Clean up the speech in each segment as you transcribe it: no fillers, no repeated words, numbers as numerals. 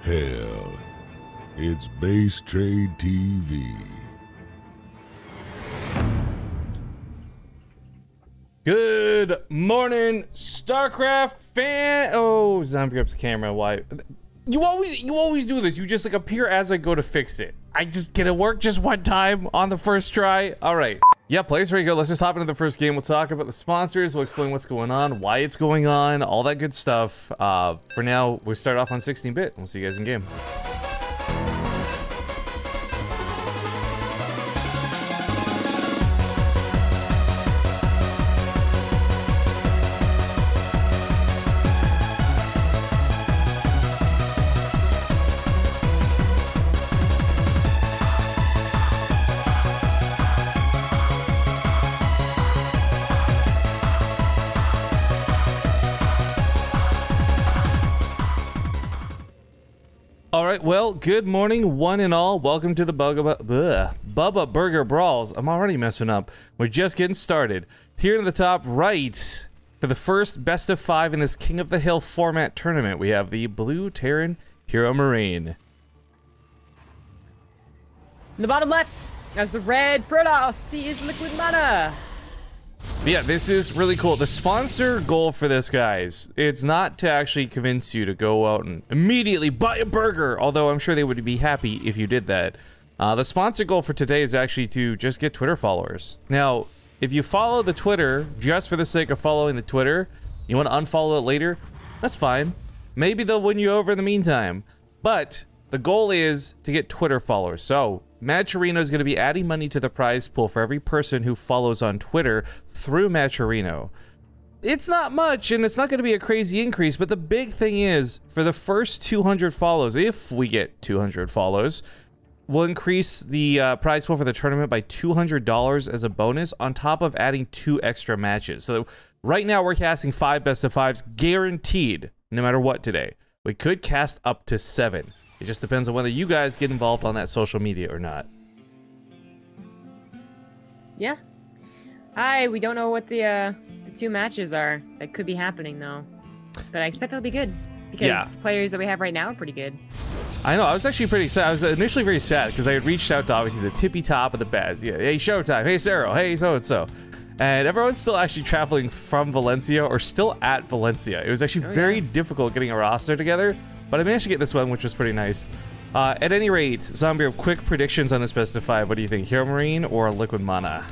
Hell, it's BaseTradeTV. Good morning, StarCraft fan. Oh, zombie grabs the camera. Why? You always do this. You just like appear as I go to fix it. I just get it work just one time on the first try. All right. Yeah, players, ready to go. Let's just hop into the first game. We'll talk about the sponsors. We'll explain what's going on, why it's going on, all that good stuff. For now, we start off on 16-bit. We'll see you guys in game. Alright, well, good morning, one and all. Welcome to the Bubba Burger Brawls. I'm already messing up. We're just getting started. Here in the top right, for the first best of 5 in this King of the Hill format tournament, we have the Blue Terran Heromarine. In the bottom left, as the red Protoss, he is Liquid.Mana. Yeah, this is really cool. The sponsor goal for this, guys, it's not to actually convince you to go out and immediately buy a burger, although I'm sure they would be happy if you did that. The sponsor goal for today is actually to just get Twitter followers. Now, if you follow the Twitter just for the sake of following the Twitter, you want to unfollow it later, that's fine. Maybe they'll win you over in the meantime. But the goal is to get Twitter followers. So Matcherino is going to be adding money to the prize pool for every person who follows on Twitter through Matcherino. It's not much, and it's not going to be a crazy increase, but the big thing is, for the first 200 follows, if we get 200 follows, we'll increase the prize pool for the tournament by $200 as a bonus, on top of adding 2 extra matches. So right now we're casting 5 best of 5s guaranteed, no matter what today. We could cast up to 7. It just depends on whether you guys get involved on that social media or not. Yeah. We don't know what the 2 matches are that could be happening, though. But I expect they'll be good, because the players that we have right now are pretty good. I know, I was actually pretty sad. I was initially very sad, because I had reached out to, obviously, the tippy top of the beds. Yeah, hey, Showtime, hey, Cero, hey, so-and-so. And everyone's still actually traveling from Valencia, or still at Valencia. It was actually very difficult getting a roster together. But I managed to get this one, which was pretty nice. At any rate, Zombie, quick predictions on this best of 5. What do you think, Heromarine or Liquid.Mana?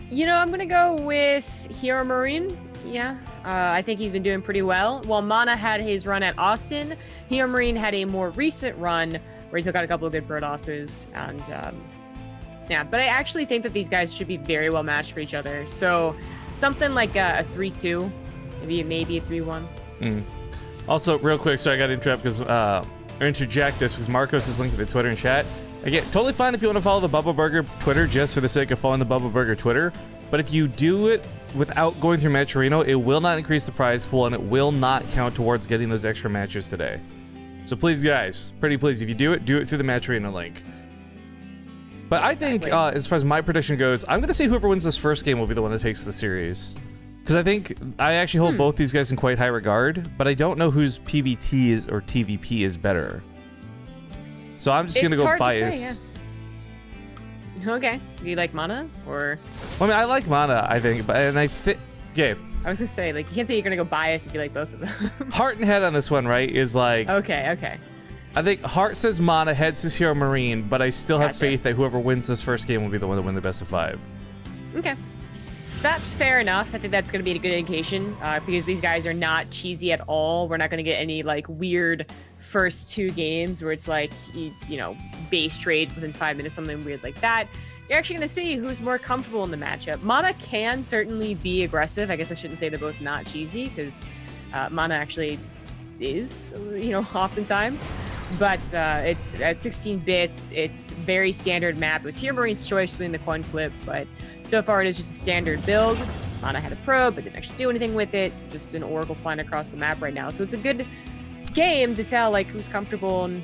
You know, I'm gonna go with Heromarine. Yeah, I think he's been doing pretty well. While Mana had his run at Austin, Heromarine had a more recent run where he took out a couple of good Protosses. And yeah, but I actually think that these guys should be very well matched for each other. So something like a 3-2, maybe a 3-1. Also, real quick, sorry I got to interrupt because interject this because Marcos is linked to the Twitter and chat. Again, totally fine if you want to follow the Bubba Burger Twitter just for the sake of following the Bubba Burger Twitter. But if you do it without going through Matcherino, it will not increase the prize pool and it will not count towards getting those extra matches today. So please, guys, pretty please, if you do it through the Matcherino link. But I think, as far as my prediction goes, I'm going to say whoever wins this first game will be the one that takes the series. Because I think I actually hold both these guys in quite high regard, but I don't know whose PvT is or TvP is better. So I'm just gonna go bias. Say, yeah. Okay. Do you like Mana or? Well, I mean, I like Mana, I think, but okay. I was gonna say, like, you can't say you're gonna go bias if you like both of them. Heart and head on this one, right? Is like. Okay. I think heart says Mana, head says Heromarine, but I still have faith that whoever wins this first game will be the one to win the best of 5. Okay. That's fair enough. I think that's going to be a good indication because these guys are not cheesy at all. We're not going to get any like weird first 2 games where it's like, you know, base trade within 5 minutes, something weird like that. You're actually going to see who's more comfortable in the matchup. Mana can certainly be aggressive. I guess I shouldn't say they're both not cheesy because Mana actually is, you know, oftentimes. But it's at 16 bits. It's very standard map. It was Heromarines' choice to win the coin flip, but so far, it is just a standard build. Mana had a probe, but didn't actually do anything with it. It's just an Oracle flying across the map right now. So it's a good game to tell, like, who's comfortable, and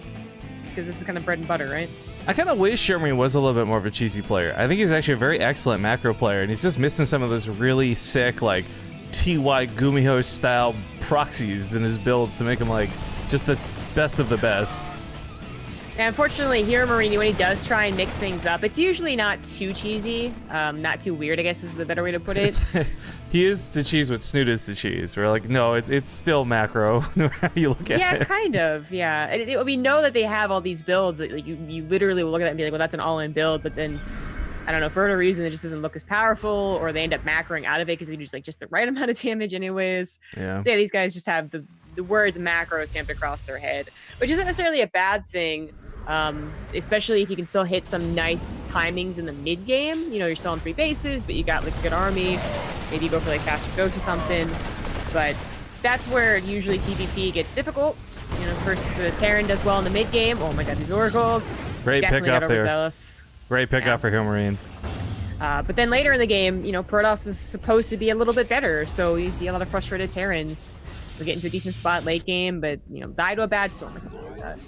because this is kind of bread and butter, right? I kind of wish Heromarine was a little bit more of a cheesy player. I think he's actually a very excellent macro player, and he's just missing some of those really sick, like, TY Gumiho style proxies in his builds to make him like just the best of the best. Yeah, unfortunately, Heromarine, when he does try and mix things up, it's usually not too cheesy, not too weird, I guess is the better way to put it. He is the cheese what Snoot is the cheese. We're like, no, it's still macro, no matter how you look at it. Yeah, kind of, yeah. And we know that they have all these builds that like, you literally will look at that and be like, well, that's an all-in build, but then, I don't know, for whatever reason, it just doesn't look as powerful, or they end up macroing out of it because they do just the right amount of damage anyways. Yeah. So yeah, these guys just have the words macro stamped across their head, which isn't necessarily a bad thing. Especially if you can still hit some nice timings in the mid game. You know, you're still on 3 bases, but you got like a good army. Maybe you go for like faster ghost or something. But that's where usually TvP gets difficult. You know, first the Terran does well in the mid game. Oh my god, these oracles. Great definitely pickup got there. overzealous. Great pickup for Heromarine. But then later in the game, you know, Protoss is supposed to be a little bit better. So you see a lot of frustrated Terrans. We get into a decent spot late game, but you know, die to a bad storm or something like that.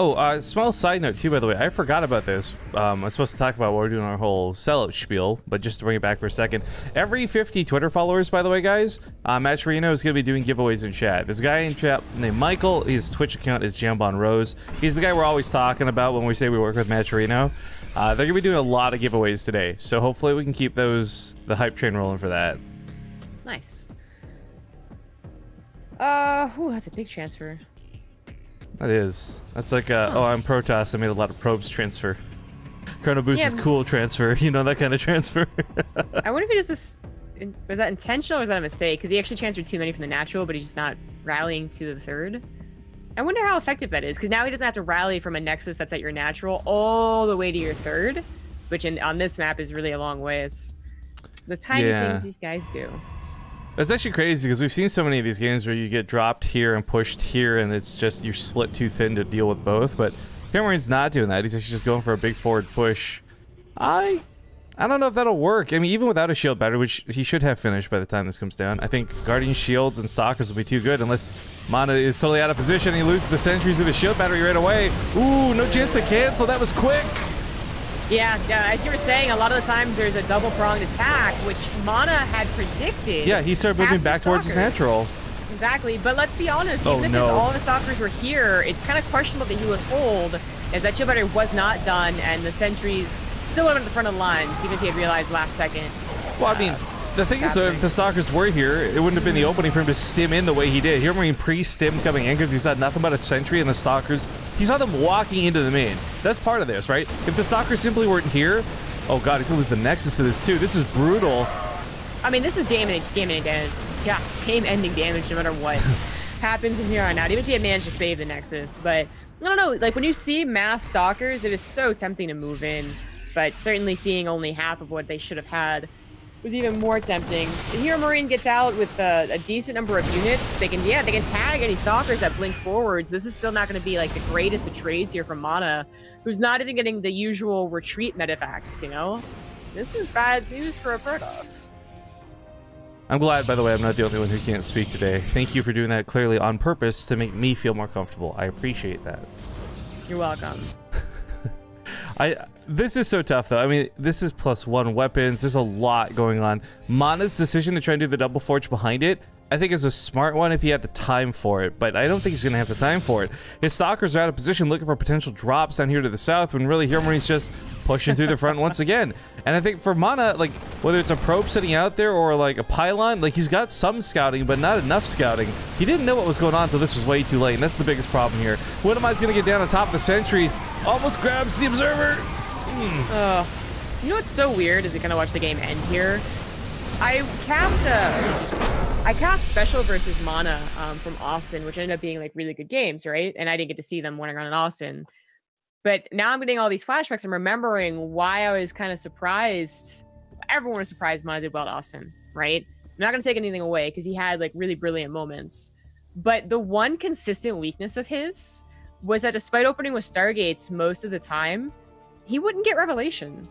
Oh, small side note too, by the way. I forgot about this. I was supposed to talk about what we're doing our whole sellout spiel, but just to bring it back for a second. Every 50 Twitter followers, by the way, guys, Matt Torino is going to be doing giveaways in chat. There's a guy in chat named Michael. His Twitch account is Jambon Rose. He's the guy we're always talking about when we say we work with Matt Torino. They're going to be doing a lot of giveaways today, so hopefully we can keep the hype train rolling for that. Nice. Ooh, that's a big transfer. That is. That's like a, oh, I'm Protoss, I made a lot of probes transfer. Chrono Boost is cool transfer, you know, that kind of transfer. I wonder if it is this, was that intentional or was that a mistake? Because he actually transferred too many from the natural, but he's just not rallying to the third. I wonder how effective that is, because now he doesn't have to rally from a nexus that's at your natural all the way to your third, which on this map is really a long ways. The tiny things these guys do. It's actually crazy because we've seen so many of these games where you get dropped here and pushed here, and it's just you're split too thin to deal with both. But Heromarine not doing that. He's actually just going for a big forward push. I don't know if that'll work. I mean, even without a shield battery, which he should have finished by the time this comes down, I think Guardian Shields and Stalkers will be too good unless Mana is totally out of position. He loses the sentries with the shield battery right away. Ooh, no chance to cancel. That was quick. Yeah, as you were saying, a lot of the times there's a double-pronged attack, which Mana had predicted. Yeah, he started moving back towards his natural. Exactly, but let's be honest, even if all of the Stalkers were here, it's kind of questionable that he would hold, as that shield battery was not done, and the sentries still would have been at the front of the lines, even if he had realized last second. Well, I mean, the thing is, though, if the Stalkers were here, it wouldn't have been the opening for him to stim in the way he did. Heromarine pre-stim coming in because he saw nothing but a sentry and the Stalkers. He saw them walking into the main. That's part of this, right? If the Stalkers simply weren't here, oh god, he's gonna lose the Nexus to this too. This is brutal. I mean, this is game-ending damage no matter what happens from here on out, even if he had managed to save the Nexus. But, I don't know, like, when you see mass Stalkers, it is so tempting to move in. But certainly seeing only half of what they should have had was even more tempting. The Heromarine gets out with a decent number of units. They can tag any Stalkers that blink forwards. This is still not going to be like the greatest of trades here from Mana, who's not even getting the usual retreat medevacts, you know? This is bad news for a Protoss. I'm glad, by the way, I'm not the only one who can't speak today. Thank you for doing that clearly on purpose to make me feel more comfortable. I appreciate that. You're welcome. This is so tough, though. I mean, this is +1 weapons. There's a lot going on. Mana's decision to try and do the double forge behind it, I think is a smart one if he had the time for it, but I don't think he's going to have the time for it. His Stalkers are out of position looking for potential drops down here to the south when really Heromarine just pushing through the front once again. And I think for Mana, like, whether it's a probe sitting out there or like a pylon, like he's got some scouting, but not enough scouting. He didn't know what was going on until this was way too late, and that's the biggest problem here. Windamine's going to get down on top of the sentries, almost grabs the observer. You know what's so weird as we kind of watch the game end here? I cast Special versus Mana from Austin, which ended up being like really good games, right? And I didn't get to see them running around in Austin. But now I'm getting all these flashbacks and remembering why I was kind of surprised. Everyone was surprised Mana did well at Austin, right? I'm not going to take anything away because he had like really brilliant moments. But the one consistent weakness of his was that despite opening with Stargates most of the time, he wouldn't get Revelation.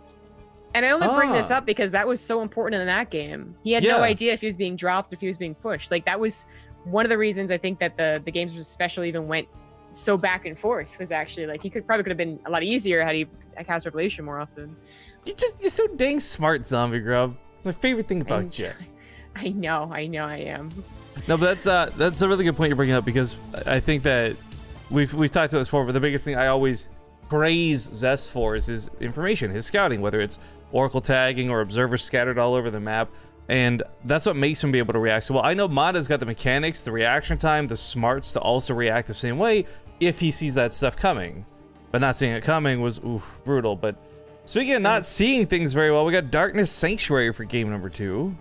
And I only bring this up because that was so important in that game. He had no idea if he was being dropped, if he was being pushed. Like, that was one of the reasons I think that the games with Special even went so back and forth, was actually like he probably could have been a lot easier had he cast Revelation more often. You're so dang smart, Zombie Grub. My favorite thing about you. I know I am. No, but that's a really good point you're bringing up, because I think that we've talked about this before, but the biggest thing I always praise Zest for is his information, his scouting, whether it's oracle tagging or observers scattered all over the map. And that's what makes him be able to react so well. I know Mana's got the mechanics, the reaction time, the smarts to also react the same way if he sees that stuff coming. But not seeing it coming was brutal. But speaking of not seeing things very well, we got Darkness Sanctuary for game number 2.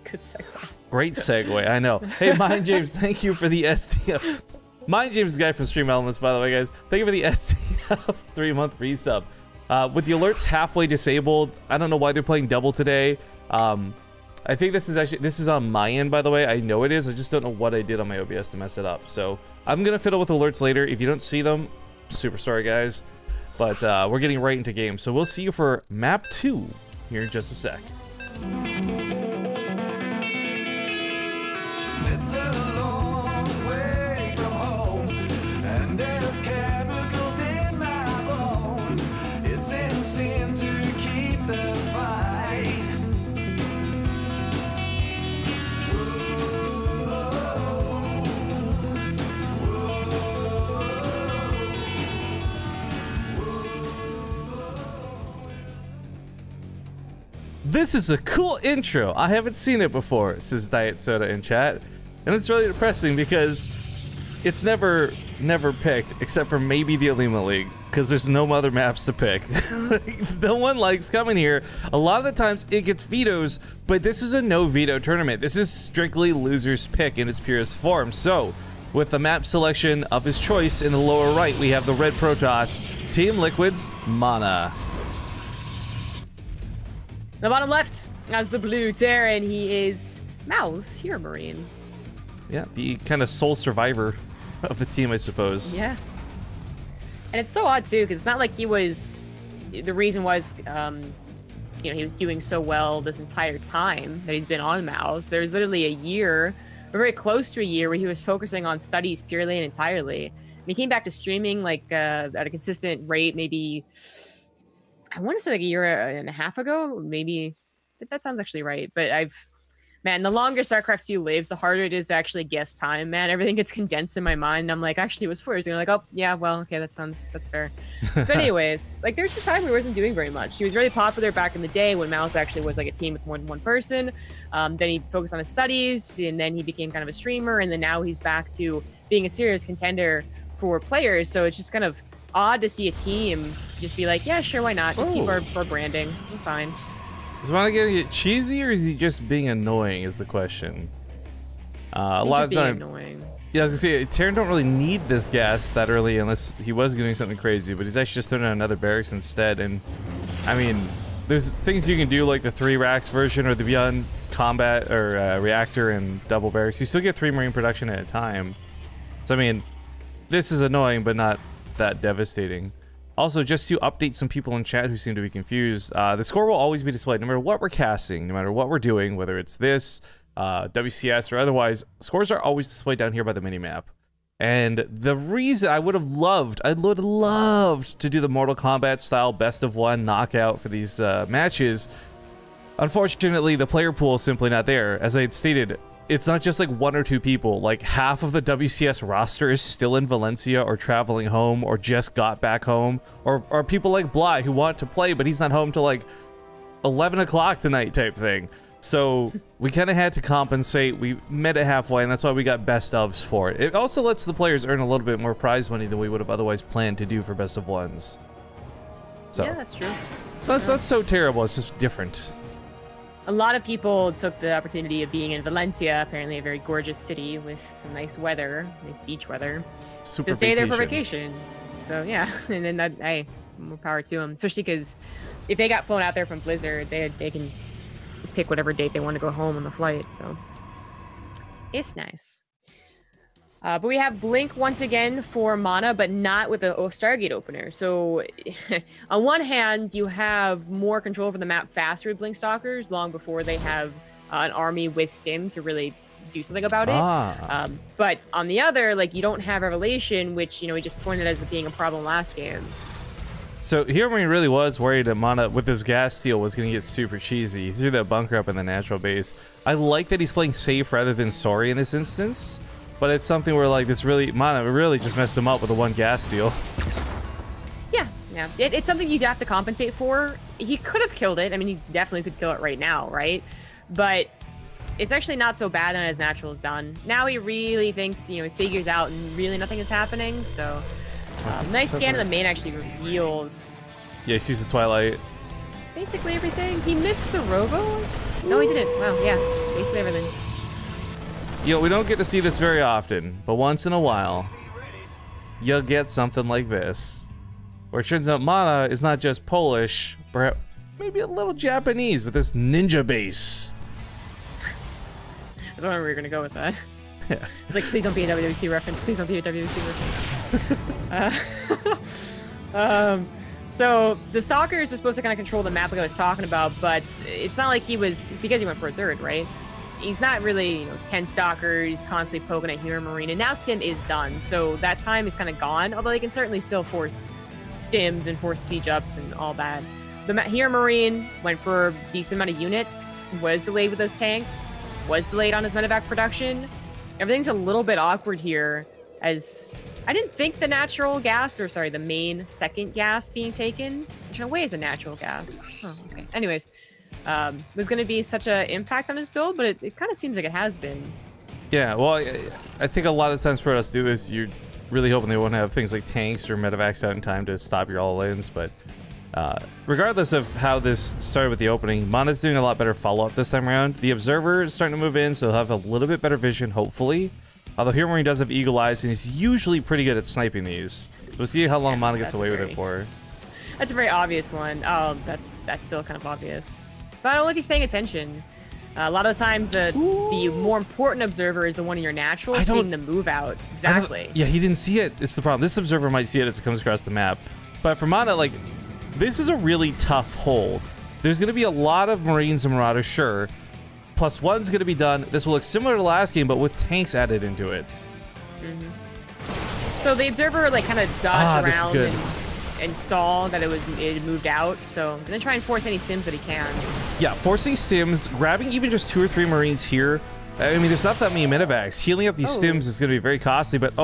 Good segue. Great segue, I know. Hey, Mind James, thank you for the STF. Mind James is the guy from Stream Elements, by the way, guys. Thank you for the STF 3-month resub. With the alerts halfway disabled, I don't know why they're playing double today. I think this is on my end, by the way. I know it is. I just don't know what I did on my OBS to mess it up. So I'm gonna fiddle with alerts later. If you don't see them, super sorry, guys. But we're getting right into game. So we'll see you for map 2 here in just a sec. It's a long way from home, and there's chemicals in my bones. It's in sin to keep the fight. This is a cool intro. I haven't seen it before, says Diet Soda in chat. And it's really depressing because it's never picked except for maybe the Alima League, because there's no other maps to pick. No one likes coming here. A lot of the times it gets vetoes, but this is a no veto tournament. This is strictly loser's pick in its purest form. So with the map selection of his choice in the lower right, we have the red Protoss, Team Liquid's Mana. The bottom left has the blue Terran. He is Mao's Heromarine. Yeah, the kind of sole survivor of the team, I suppose. Yeah. And it's so odd, too, because it's not like he was... The reason was, you know, he was doing so well this entire time that he's been on Mao's. There's literally a year, or very close to a year, where he was focusing on studies purely and entirely. And he came back to streaming, like, at a consistent rate, maybe... I want to say like a year and a half ago, maybe. That sounds actually right. But man, the longer StarCraft 2 lives, the harder it is to actually guess time, man. Everything gets condensed in my mind. I'm like, actually, it was 4 years ago. Like, oh, yeah, well, okay, that's fair. But anyways, like, there's a time where he wasn't doing very much. He was really popular back in the day when Mouse actually was like a team with more than one person. Then he focused on his studies, and then he became kind of a streamer, and then now he's back to being a serious contender for players. So it's just kind of odd to see a team just be like, yeah, sure, why not? Just keep our branding. We're fine. Is Mana getting it cheesy, or is he just being annoying? Is the question. A lot of time. Annoying. Yeah, I was gonna say, Terran don't really need this gas that early unless he was doing something crazy, but he's actually just throwing out another barracks instead. And I mean, there's things you can do like the 3 racks version or the Beyond Combat or Reactor and double barracks. You still get 3 Marine production at a time. So I mean, this is annoying, but not that devastating. Also, just to update some people in chat who seem to be confused, the score will always be displayed no matter what we're casting, no matter what we're doing, whether it's this, WCS, or otherwise. Scores are always displayed down here by the minimap. And the reason I'd would have loved to do the Mortal Kombat style best of 1 knockout for these matches. Unfortunately, the player pool is simply not there. As I had stated, it's not just like 1 or 2 people. Like half of the WCS roster is still in Valencia or traveling home or just got back home, or people like Bly who want to play, but he's not home till like 11 o'clock tonight type thing. So we kind of had to compensate. We met it halfway, and that's why we got best ofs for it. It also lets the players earn a little bit more prize money than we would have otherwise planned to do for best of 1s. So yeah, that's true. So it's not so terrible. It's just different. A lot of people took the opportunity of being in Valencia, apparently a very gorgeous city with some nice weather, nice beach weather, to stay there for vacation. So yeah, and then hey, more power to them. Especially because if they got flown out there from Blizzard, they can pick whatever date they want to go home on the flight. So it's nice. But we have Blink once again for Mana, but not with the Stargate opener. So on one hand, you have more control over the map faster with Blink Stalkers long before they have an army with Stim to really do something about it. But on the other, like, you don't have Revelation, which, you know, we just pointed as being a problem last game. So Heromarine really was worried that Mana with his gas steal was going to get super cheesy. He threw that bunker up in the natural base. I like that he's playing safe rather than sorry in this instance. but it's something where like this really, Mana really just messed him up with the one gas steal. Yeah, yeah. It's something you'd have to compensate for. He could have killed it. I mean, he definitely could kill it right now, right? But it's actually not so bad when his natural is done. Now he really thinks, you know, he figures out and really nothing is happening. So nice scan of the main actually reveals. Yeah, he sees the Twilight. Basically everything. He missed the Robo? No, he didn't. Wow, yeah. Basically everything. You know, we don't get to see this very often, but once in a while, you'll get something like this. Where it turns out Mana is not just Polish, perhaps maybe a little Japanese with this ninja base. I don't know where you're gonna go with that. Yeah. It's like, please don't be a WWC reference. Please don't be a WWC reference. So the stalkers are supposed to kind of control the map like I was talking about, but it's not like he was, because he went for a third, right? He's not really, you know, 10 stalkers constantly poking at Heromarine, and now Sim is done, so that time is kind of gone, although he can certainly still force Sims and force siege ups and all that. The Heromarine went for a decent amount of units, was delayed with those tanks, was delayed on his medevac production. Everything's a little bit awkward here, as I didn't think the natural gas, or sorry, the main second gas being taken, which in a way is a natural gas. Oh, okay. Anyways, was going to be such an impact on his build, but it kind of seems like it has been. Yeah, well, I think a lot of times Protoss do this, you're really hoping they won't have things like tanks or medevacs out in time to stop your all-ins, but regardless of how this started with the opening, Mana's doing a lot better follow-up this time around. The Observer is starting to move in, so he'll have a little bit better vision, hopefully. Although Heromarine does have Eagle Eyes, and he's usually pretty good at sniping these. We'll see how long Mana gets away with it for. That's a very obvious one. Oh, that's still kind of obvious. But I don't think he's paying attention. A lot of the times, the more important observer is the one in your natural, seeing the move out. Exactly. Yeah, he didn't see it. It's the problem. This observer might see it as it comes across the map. But for Mana, like, this is a really tough hold. There's going to be a lot of Marines and Marauders, sure. +1's going to be done. This will look similar to last game, but with tanks added into it. So the observer, like, kind of dodged around and saw that it had moved out. So I'm going to try and force any sims that he can. Yeah, forcing sims, grabbing even just 2 or 3 Marines here. I mean, there's not that many medevacs. Healing up these stims is going to be very costly, but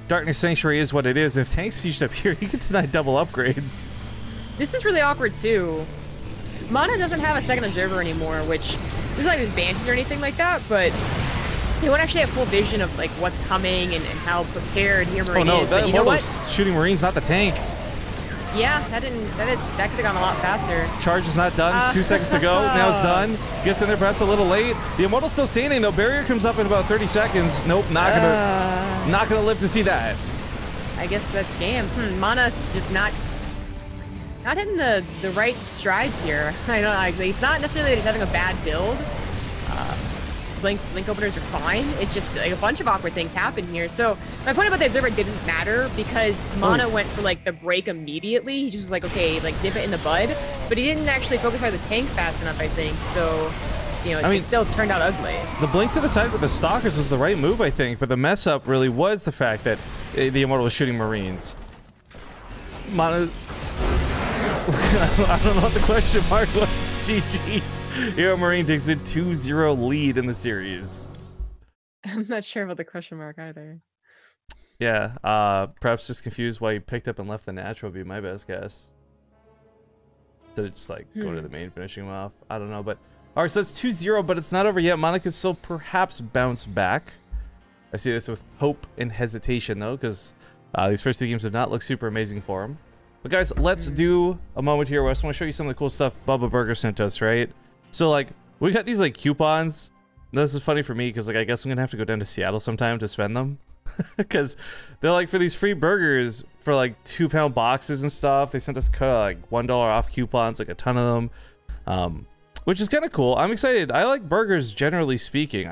Darkness Sanctuary is what it is. If tanks sieged up here, you can deny double upgrades. This is really awkward, too. Mana doesn't have a second observer anymore, which there's not like there's banshees or anything like that, but he won't actually have full vision of like what's coming and how prepared Heromarine is. But you know what? Shooting Marines, not the tank. Yeah, that could have gone a lot faster. Charge is not done. 2 seconds to go. Now it's done. Gets in there perhaps a little late. The Immortal's still standing though. Barrier comes up in about 30 seconds. Nope, not gonna live to see that. I guess that's game. Mana just not hitting the right strides here. I don't know. It's not necessarily that he's having a bad build. Blink openers are fine. It's just like a bunch of awkward things happen here. So my point about the observer didn't matter because Mana went for like the break immediately. He just was like, okay, like nip it in the bud, but he didn't actually focus on the tanks fast enough, I think. So, you know, it still turned out ugly. The blink to the side with the stalkers was the right move, I think, but the mess up really was the fact that the Immortal was shooting Marines. Mana, I don't know what the question mark was. GG. Heromarine takes a 2-0 lead in the series. I'm not sure about the question mark either. Yeah, perhaps just confused why he picked up and left the natural would be my best guess. Instead of just like going to the main, finishing him off. I don't know, but alright, so that's 2-0, but it's not over yet. Mana could still perhaps bounce back. I see this with hope and hesitation though, because these first 2 games have not looked super amazing for him. But guys, let's do a moment here where I just want to show you some of the cool stuff Bubba Burger sent us, right? So like, we got these like coupons. Now, this is funny for me because like I guess I'm gonna have to go down to Seattle sometime to spend them. Because they're like for these free burgers for like 2-pound boxes and stuff. They sent us like $1 off coupons, like a ton of them. Which is kind of cool. I'm excited. I like burgers generally speaking.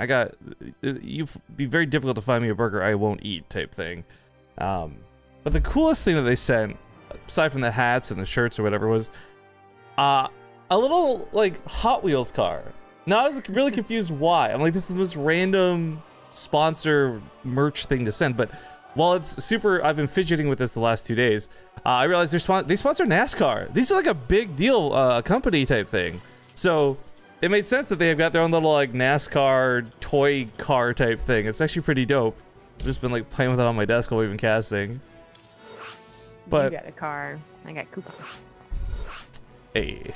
You'd be very difficult to find me a burger I won't eat type thing. But the coolest thing that they sent, aside from the hats and the shirts or whatever, was a little like Hot Wheels car. Now I was really confused why. I'm like, this is the most random sponsor merch thing to send, but while it's super, I've been fidgeting with this the last 2 days. I realized they sponsor NASCAR. These are like a big deal company type thing. So it made sense that they have got their own little like NASCAR toy car type thing. It's actually pretty dope. I've just been like playing with it on my desk while we've been casting. But you got a car. I got coupons. Hey,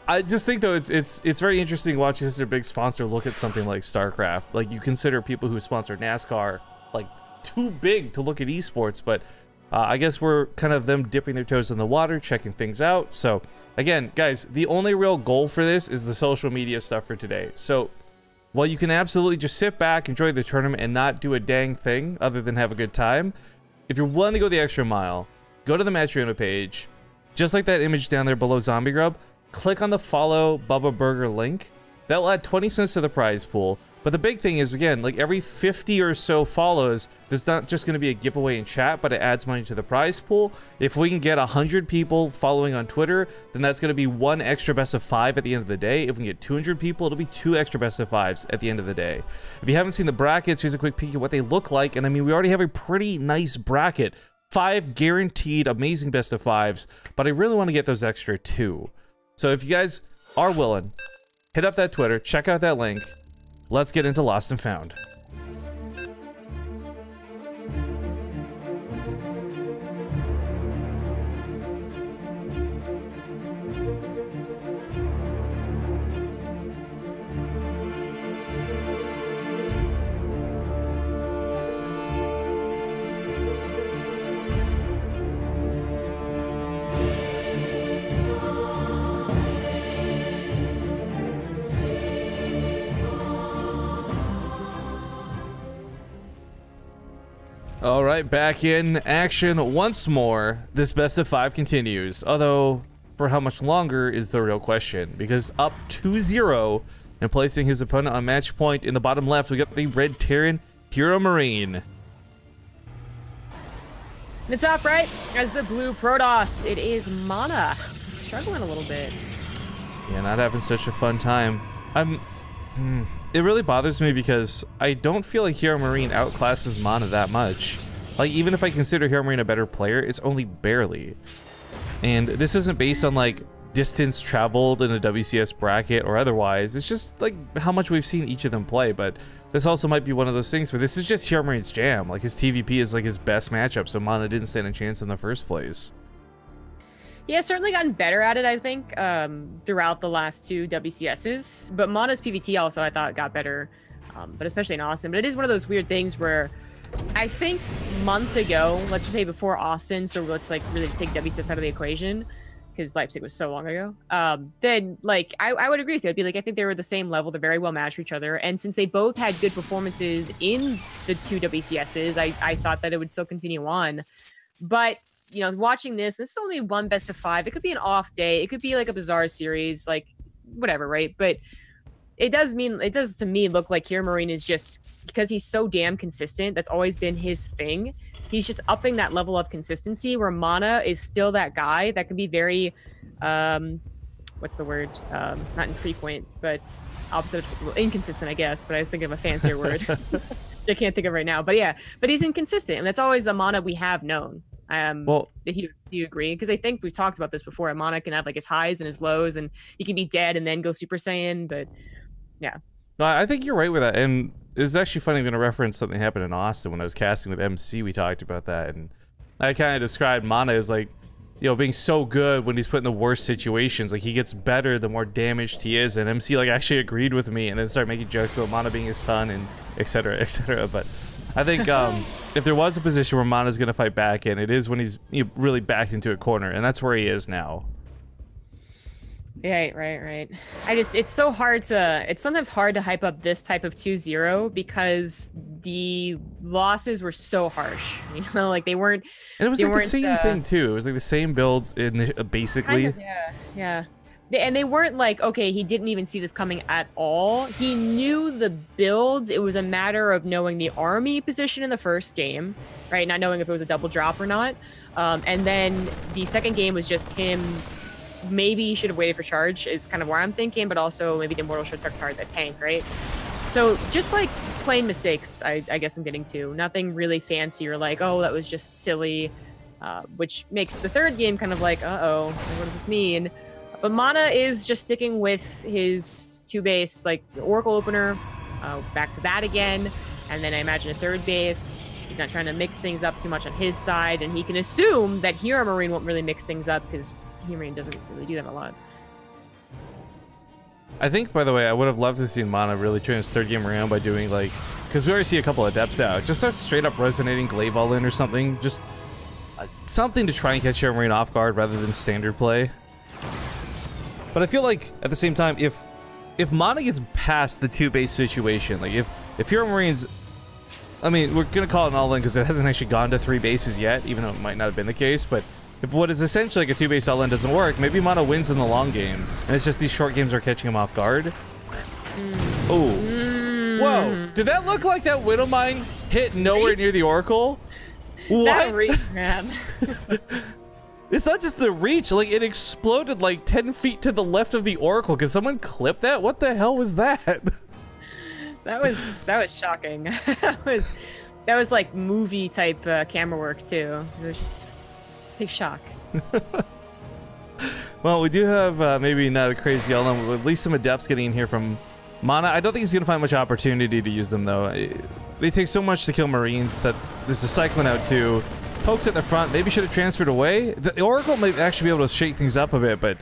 I just think though it's very interesting watching such a big sponsor look at something like StarCraft. Like you consider people who sponsor NASCAR like too big to look at esports, but I guess we're kind of them dipping their toes in the water, checking things out. So again, guys, the only real goal for this is the social media stuff for today. So while you can absolutely just sit back, enjoy the tournament, and not do a dang thing other than have a good time, if you're willing to go the extra mile, go to the Match Arena page, just like that image down there below Zombie Grub, click on the follow Bubba Burger link. That'll add 20 cents to the prize pool. But the big thing is, again, like every 50 or so follows, there's not just going to be a giveaway in chat, but it adds money to the prize pool. If we can get 100 people following on Twitter, then that's going to be 1 extra best of 5 at the end of the day. If we can get 200 people, it'll be 2 extra best of 5s at the end of the day. If you haven't seen the brackets, here's a quick peek at what they look like. And I mean, we already have a pretty nice bracket. 5 guaranteed amazing best of 5s, but I really want to get those extra 2. So if you guys are willing, hit up that Twitter, check out that link. Let's get into Lost and Found. All right, back in action once more. This best of 5 continues, although for how much longer is the real question, because up 2-0 and placing his opponent on match point in the bottom left, we got the red Terran Heromarine. The top right as the blue Protoss, it is Mana. Struggling a little bit. Yeah, not having such a fun time. It really bothers me because I don't feel like Heromarine outclasses Mana that much. Like, even if I consider Heromarine a better player, it's only barely. And this isn't based on, like, distance traveled in a WCS bracket or otherwise. It's just, like, how much we've seen each of them play. But this also might be one of those things where this is just Heromarines jam. Like, his TvP is, like, his best matchup, so Mana didn't stand a chance in the first place. Yeah, certainly gotten better at it, I think, throughout the last 2 WCSs. But Mana's PvT also, I thought, got better, but especially in Austin. But it is one of those weird things where I think months ago, let's just say before Austin, so let's like really just take WCS out of the equation, because Leipzig was so long ago, then like I would agree with you. I'd be like, I think they were the same level. They're very well matched for each other. And since they both had good performances in the 2 WCSs, I thought that it would still continue on. But you know, watching this is only 1 best of 5. It could be an off day. It could be like a bizarre series, like whatever, right? But it does to me look like Heromarine is just, because he's so damn consistent, that's always been his thing. He's just upping that level of consistency, where Mana is still that guy that can be very, what's the word? Not infrequent, but opposite of inconsistent, I guess. But I was thinking of a fancier word. I can't think of right now. But yeah, but he's inconsistent, and that's always a Mana we have known. Well, do you agree? Because I think we've talked about this before. Mana can have like his highs and his lows, and he can be dead and then go Super Saiyan. But yeah, no, I think you're right with that. And it's actually funny. I'm going to reference something that happened in Austin when I was casting with MC. We talked about that, and I kind of described Mana as like, you know, being so good when he's put in the worst situations. Like, he gets better the more damaged he is. And MC like actually agreed with me, and then started making jokes about Mana being his son and etc. etc. But I think if there was a position where Mana's going to fight back in, it is when he's really backed into a corner, and that's where he is now. Right. It's so hard to, it's sometimes hard to hype up this type of 2-0 because the losses were so harsh, you know, like they weren't, and it was like the same thing too. It was like the same builds in the, basically. Kind of, yeah. And they weren't like, okay, he didn't even see this coming at all. He knew the builds. It was a matter of knowing the army position in the first game, right? Not knowing if it was a double drop or not. And then the second game was just him. Maybe he should have waited for charge is kind of where I'm thinking, but also maybe the Immortal should have targeted that tank, right? So just like plain mistakes, I guess I'm getting to. Nothing really fancy or like, oh, that was just silly, which makes the third game kind of like, uh-oh, what does this mean? But Mana is just sticking with his 2 base, like the Oracle opener, back to that again. and then I imagine a third base. He's not trying to mix things up too much on his side, and he can assume that Heromarine won't really mix things up because Heromarine doesn't really do that a lot. I think, by the way, I would have loved to see Mana really turn his third game around by doing, like, because we already see a couple of Adepts out. Just start straight up resonating Glaive all in or something. Just something to try and catch Heromarine off guard rather than standard play. But I feel like, at the same time, if Mana gets past the 2-base situation, like, if Heromarines... I mean, we're going to call it an all-in because it hasn't actually gone to 3 bases yet, even though it might not have been the case, but if what is essentially like a 2-base all-in doesn't work, maybe Mana wins in the long game, and it's just these short games are catching him off guard. Oh. Whoa. Did that look like that Widow Mine hit nowhere near the Oracle? What? That reach, man. It's not just the reach, like, it exploded like 10 feet to the left of the Oracle. Can someone clip that? What the hell was that? That was shocking. that was like movie type camera work too. It was just it's a big shock. Well, we do have maybe not a crazy all-in, but at least some Adepts getting in here from Mana. I don't think he's gonna find much opportunity to use them though. They take so much to kill Marines that there's a Cyclone out too. Pokes at the front. Maybe should have transferred away. The Oracle might actually be able to shake things up a bit, but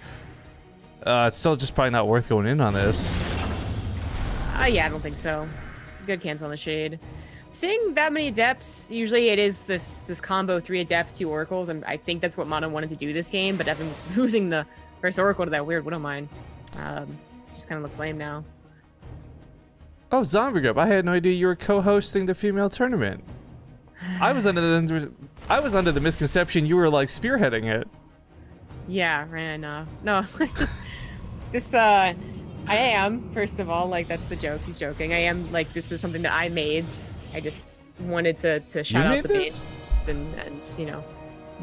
it's still just probably not worth going in on this. Yeah, I don't think so. Good cancel on the Shade. Seeing that many Adepts, usually it is this combo 3 Adepts, 2 Oracles, and I think that's what Mana wanted to do this game, but after losing the first Oracle to that weird Widow Mine, just kind of looks lame now. Oh, Zombie Grub, I had no idea you were co-hosting the female tournament. I was under the misconception you were like spearheading it. Yeah, right. No, just I am, first of all, like, that's the joke. He's joking. I am, like, this is something that I made. I just wanted to shout out the base and you know,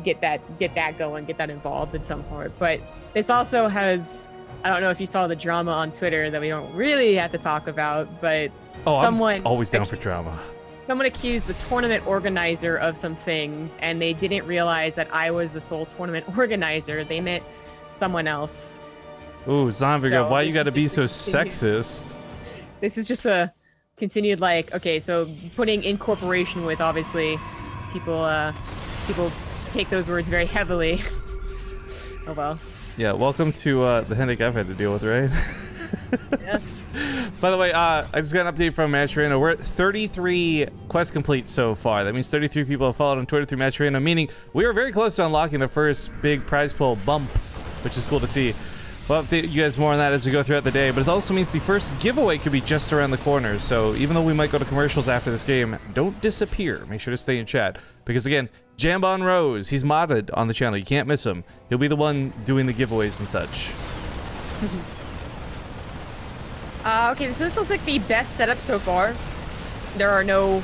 get that going, get that involved in some part. But this also has, I don't know if you saw the drama on Twitter that we don't really have to talk about, but someone... I'm always down for drama. Someone accused the tournament organizer of some things, and they didn't realize that I was the sole tournament organizer. They meant someone else. Ooh, Zombie Grub, why you gotta be so continued. sexist? This is just a continued, like, okay, so putting incorporation with, obviously, people take those words very heavily. Oh well. Yeah, welcome to the headache I've had to deal with, right? Yeah. By the way, I just got an update from Match Arena. We're at 33 quests complete so far. That means 33 people have followed on Twitter through Match Arena, meaning we are very close to unlocking the first big prize pool bump, which is cool to see. We'll update you guys more on that as we go throughout the day, but it also means the first giveaway could be just around the corner, so even though we might go to commercials after this game, don't disappear. Make sure to stay in chat, because again, Jambon Rose, he's modded on the channel. You can't miss him. He'll be the one doing the giveaways and such. Okay, so this looks like the best setup so far. There are no,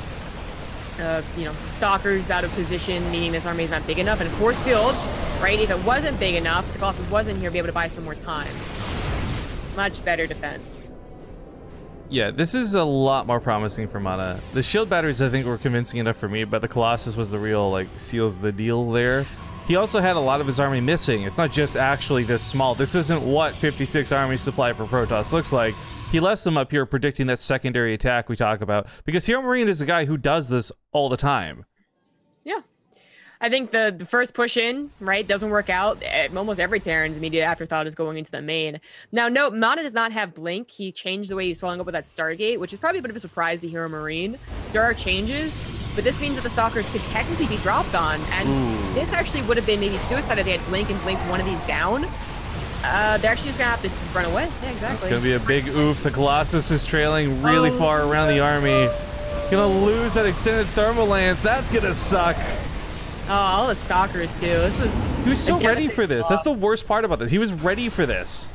you know, stalkers out of position, meaning this army is not big enough, and force fields, right? If it wasn't big enough, the Colossus wasn't here, be able to buy some more time. Much better defense. Yeah, this is a lot more promising for Mana. The shield batteries, I think, were convincing enough for me, but the Colossus was the real, like, seals the deal there. He also had a lot of his army missing. It's not just actually this small. This isn't what 56 army supply for Protoss looks like. He left them up here predicting that secondary attack we talk about, because Heromarine is a guy who does this all the time. Yeah. I think the first push in, right, doesn't work out. Almost every Terran's immediate afterthought is going into the main. Now, no, Mana does not have Blink. He changed the way he's following up with that Stargate, which is probably a bit of a surprise to Heromarine. There are changes, but this means that the Stalkers could technically be dropped on, and this actually would have been maybe suicide if they had Blink and blinked one of these down. They're actually just gonna have to run away. Yeah, exactly. It's gonna be a big oof. The Colossus is trailing really far around the army. Gonna lose that extended thermal lance. That's gonna suck. Oh, all the Stalkers too. This was. He was so ready for this. That's the worst part about this. He was ready for this.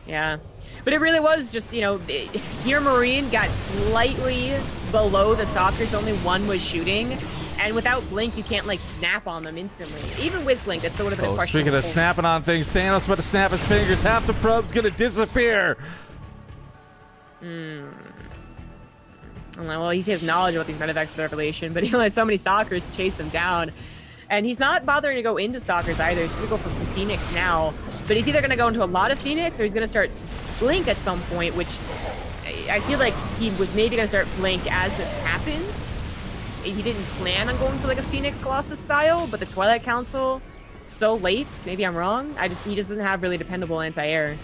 Yeah, but it really was just, you know, Heromarine got slightly below the Stalkers. Only one was shooting. And without Blink, you can't, like, snap on them instantly. Even with Blink, that still would have been a question. Speaking of snapping on things, Thanos about to snap his fingers. Half the probe's gonna disappear. Well, he has knowledge about these medevacts of the Revelation, but he only has so many Stalkers to chase them down. And he's not bothering to go into Stalkers either. He's gonna go for some Phoenix now. But he's either gonna go into a lot of Phoenix, or he's gonna start Blink at some point, which I feel like he was maybe gonna start Blink as this happens. He didn't plan on going for like a Phoenix Colossus style, but the Twilight Council so late. Maybe I'm wrong. He just doesn't have really dependable anti-air.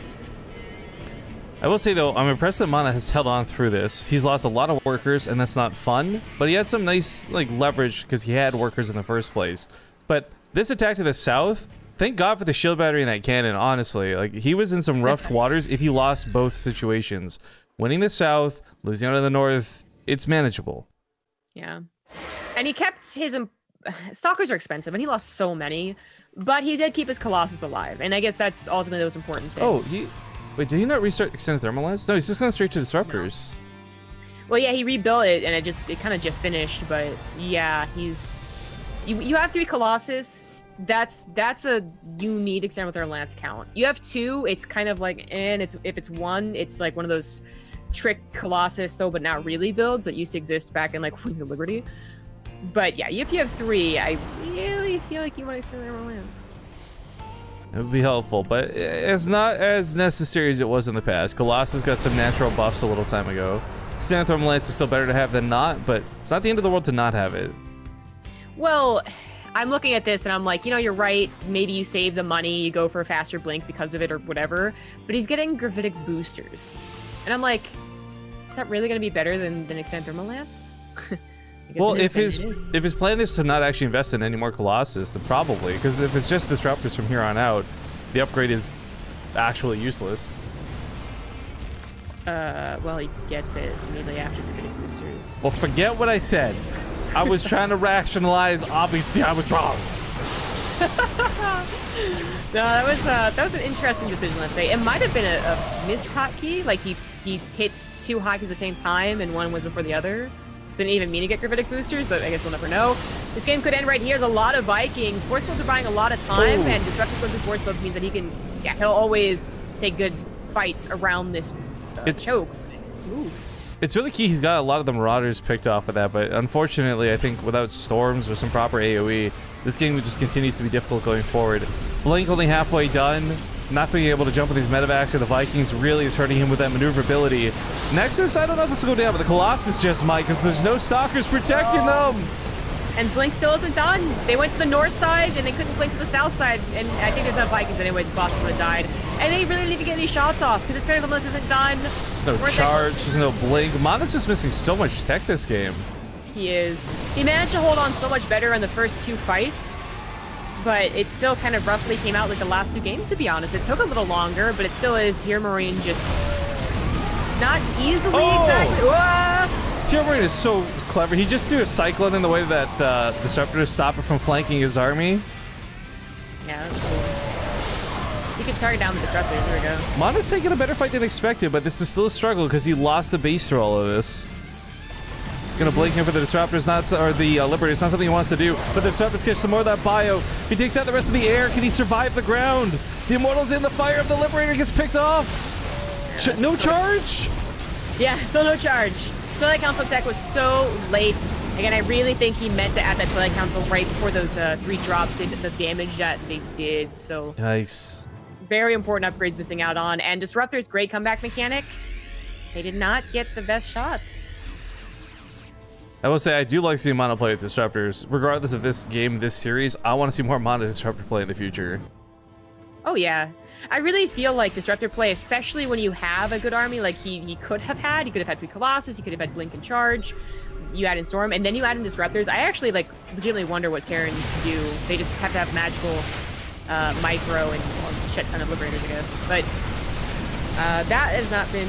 I will say though, I'm impressed that Mana has held on through this. He's lost a lot of workers, and that's not fun. But he had some nice like leverage because he had workers in the first place. But this attack to the south, thank God for the shield battery in that cannon. Honestly, like he was in some rough waters if he lost both situations. Winning the south, losing out of the north, it's manageable. Yeah, and he kept his stalkers are expensive, and he lost so many. But he did keep his Colossus alive, and I guess that's ultimately the most important thing. Oh, wait, did he not restart extended thermal lens? No, he's just going straight to disruptors. Well, yeah, he rebuilt it, and it kind of just finished. But yeah, you have 3 Colossus. That's you need extended thermal lance count. You have 2, it's kind of like, and if it's 1, it's like one of those trick Colossus, though, but not really builds that used to exist back in like Wings of Liberty. But yeah, if you have 3, I really feel like you want to extend thermal lance. It would be helpful, but it's not as necessary as it was in the past. Colossus got some natural buffs a little time ago. Extended thermal lance is still better to have than not, but it's not the end of the world to not have it. Well, I'm looking at this and I'm like, you know, you're right. Maybe you save the money, you go for a faster blink because of it or whatever. But he's getting gravitic boosters, and I'm like, is that really going to be better than extended thermal lance? Well, if his plan is to not actually invest in any more Colossus, then probably, because if it's just disruptors from here on out, the upgrade is actually useless. Well, he gets it immediately after the gravitic boosters. Well, forget what I said. I was trying to rationalize. Obviously, I was wrong. No, that was an interesting decision. Let's say it might have been a missed hotkey. Like he hit 2 hotkeys at the same time, and one was before the other. So didn't even mean to get gravitic boosters, but I guess we'll never know. This game could end right here. There's a lot of Vikings. Force fields are buying a lot of time, and disruptive going through force fields means that he'll always take good fights around this choke. Move. It's really key. He's got a lot of the Marauders picked off of that, but unfortunately, I think without Storms or some proper AoE, this game just continues to be difficult going forward. Blink only halfway done. Not being able to jump with these medevacs or the Vikings really is hurting him with that maneuverability. Nexus, I don't know if this will go down, but the Colossus just might, because there's no stalkers protecting them. And Blink still isn't done. They went to the north side, and they couldn't blink to the south side. And I think there's no Vikings anyways. Boston would have died. And they really didn't even get any shots off, because its Spirit of isn't done. There's no charge, there's no blink. Mana's just missing so much tech this game. He is. He managed to hold on so much better in the first 2 fights. But it still kind of roughly came out like the last 2 games, to be honest. It took a little longer, but it still is. Heromarine just not easily exactly. Heromarine is so clever. He just threw a Cyclone in the way that Disruptor to stop it from flanking his army. Yeah, that's cool. He can target down the Disruptors. There we go. Mana's taking a better fight than expected, but this is still a struggle because he lost the base through all of this. Gonna blink him for the Disruptors, or the Liberators, not something he wants to do, but the Disruptors catch some more of that bio. If he takes out the rest of the air, can he survive the ground? The Immortal's in the fire of the Liberator, gets picked off. No charge? Yeah, so no charge. Twilight Council attack was so late. Again, I really think he meant to add that Twilight Council right before those 3 drops did the damage that they did. So yikes. Very important upgrades missing out on. And Disruptor's great comeback mechanic. They did not get the best shots. I will say I do like seeing Mana play with Disruptors. Regardless of this game, this series, I want to see more Mana Disruptor play in the future. Oh yeah. I really feel like Disruptor play, especially when you have a good army like he could have had. He could have had 3 Colossus, he could have had Blink and Charge. You add in Storm, and then you add in Disruptors. I actually like legitimately wonder what Terrans do. They just have to have magical micro and a shit ton of Liberators, I guess. But that has not been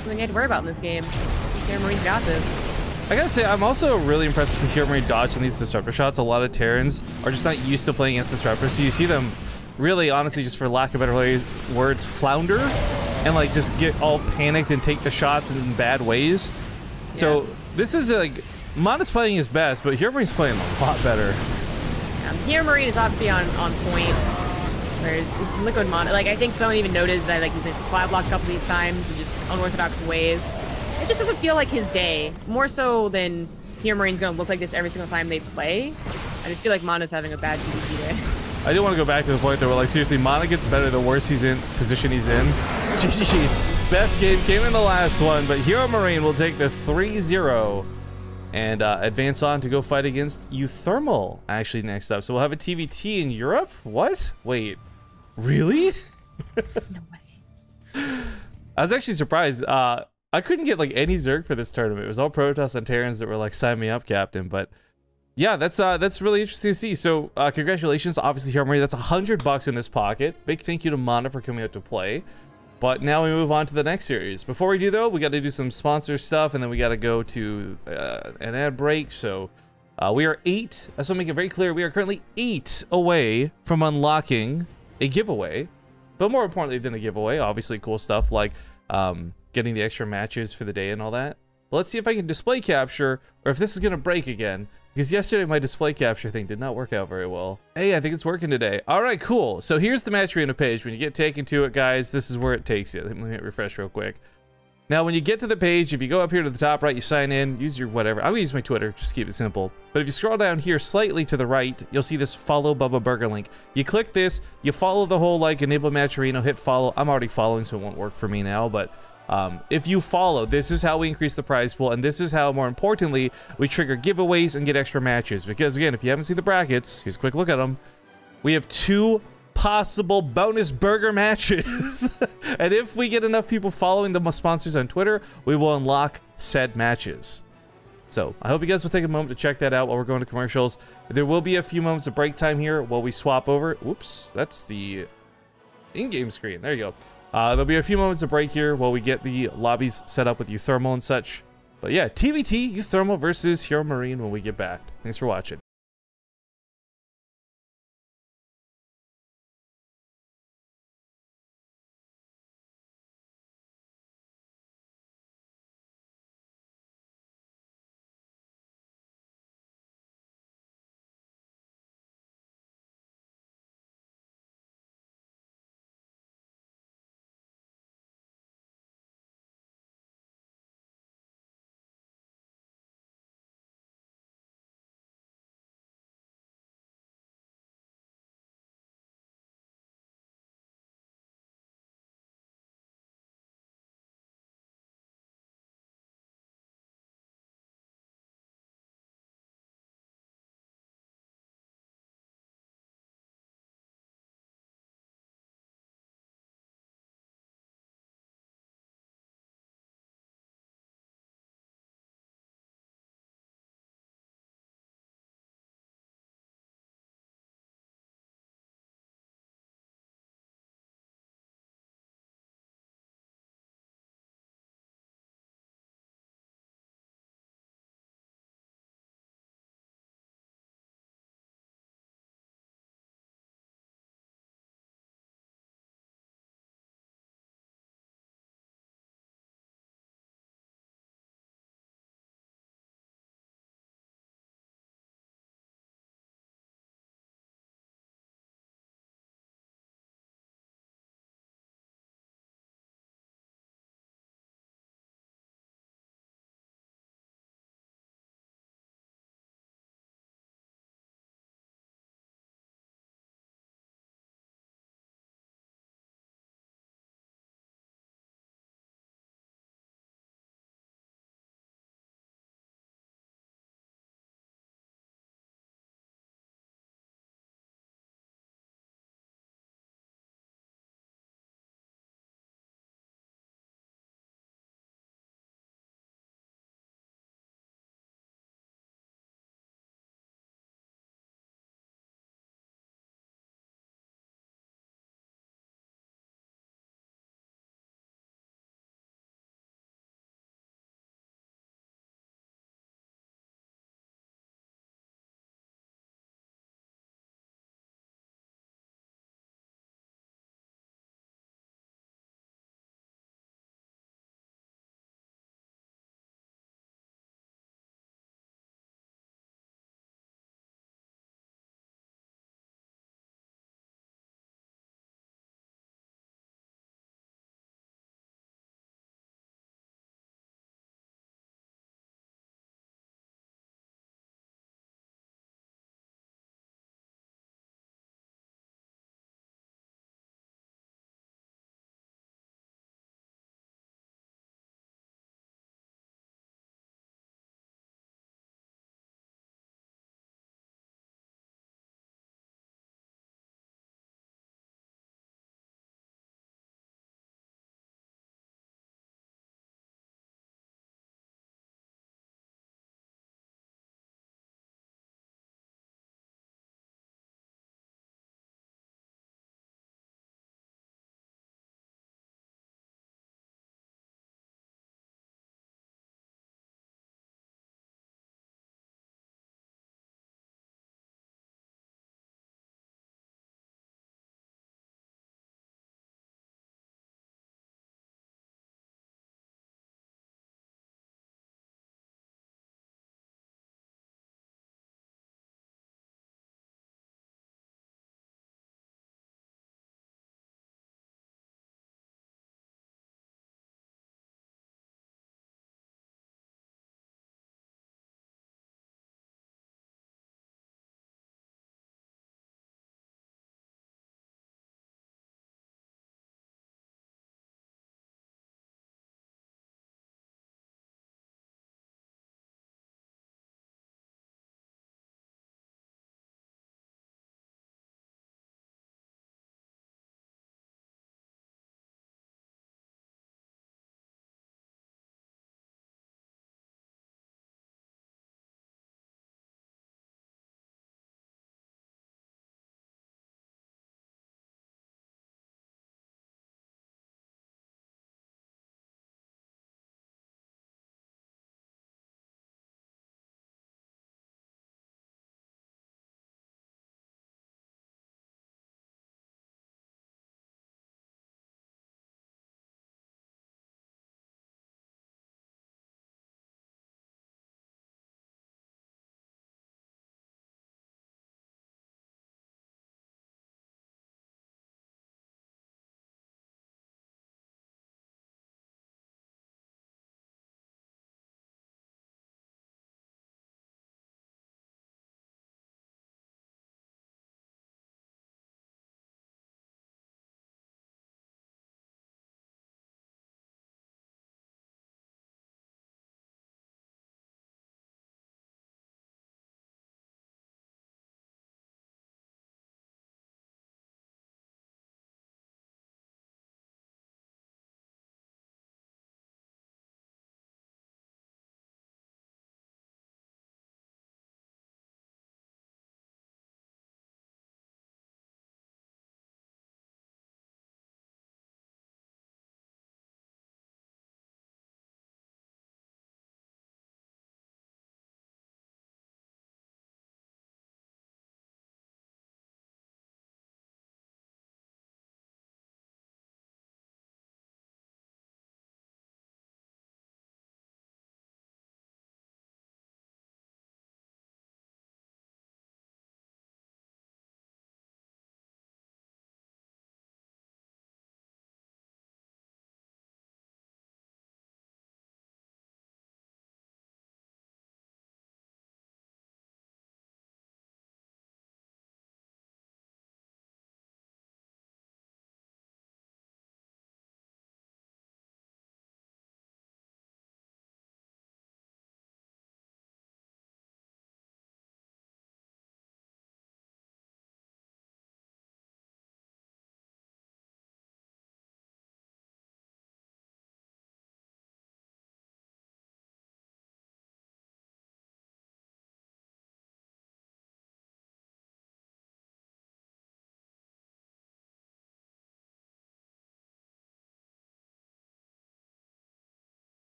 something I had to worry about in this game. Heromarine got this. I gotta say, I'm also really impressed to see Heromarine dodge in these Disruptor shots. A lot of Terrans are just not used to playing against Disruptors, so you see them really, honestly, just for lack of better words, flounder and like just get all panicked and take the shots in bad ways. Yeah. So this is like, Mana's playing his best, but Heromarine playing a lot better. Heromarine is obviously on point, whereas Liquid.Mana, like I think someone even noted that like he's been supply blocked a couple of these times in just unorthodox ways. It just doesn't feel like his day, more so than Heromarine gonna look like this every single time they play. I just feel like Mana's having a bad TvP day. I do want to go back to the point though, where like seriously, Mana gets better the worse he's in, position he's in. Jeez. best game came in the last one, but Heromarine will take the 3-0 and advance on to go fight against Euthermal actually next up. So we'll have a TvT in Europe? What? Wait, really? No way. I was actually surprised. I couldn't get like any Zerg for this tournament. It was all Protoss and Terrans that were like, sign me up, Captain. But yeah, that's really interesting to see. So congratulations, obviously, Heromarine. That's $100 in his pocket. Big thank you to Mana for coming out to play. But now we move on to the next series. Before we do, though, we got to do some sponsor stuff, and then we got to go to an ad break. So we are 8. I just want to make it very clear. We are currently 8 away from unlocking a giveaway. But more importantly than a giveaway, obviously cool stuff like getting the extra matches for the day and all that. But let's see if I can display capture, or if this is going to break again. Because yesterday my display capture thing did not work out very well. Hey, I think it's working today. All right, cool. So here's the match arena page. When you get taken to it, guys, this is where it takes you. Let me hit refresh real quick. Now, when you get to the page, if you go up here to the top right, you sign in, use your whatever. I'm gonna use my Twitter, just keep it simple. But if you scroll down here slightly to the right, you'll see this follow Bubba Burger link. You click this, you follow the whole like enable match arena, hit follow. I'm already following, so it won't work for me now, but if you follow, this is how we increase the prize pool, and this is how, more importantly, we trigger giveaways and get extra matches. Because again, if you haven't seen the brackets, here's a quick look at them. We have 2 possible bonus burger matches. And if we get enough people following the sponsors on Twitter, we will unlock said matches. So I hope you guys will take a moment to check that out while we're going to commercials. There will be a few moments of break time here while we swap over. Oops, that's the in-game screen. There you go. There'll be a few moments of break here while we get the lobbies set up with Euthermal and such. But yeah, TvT, Euthermal versus Heromarine when we get back. Thanks for watching.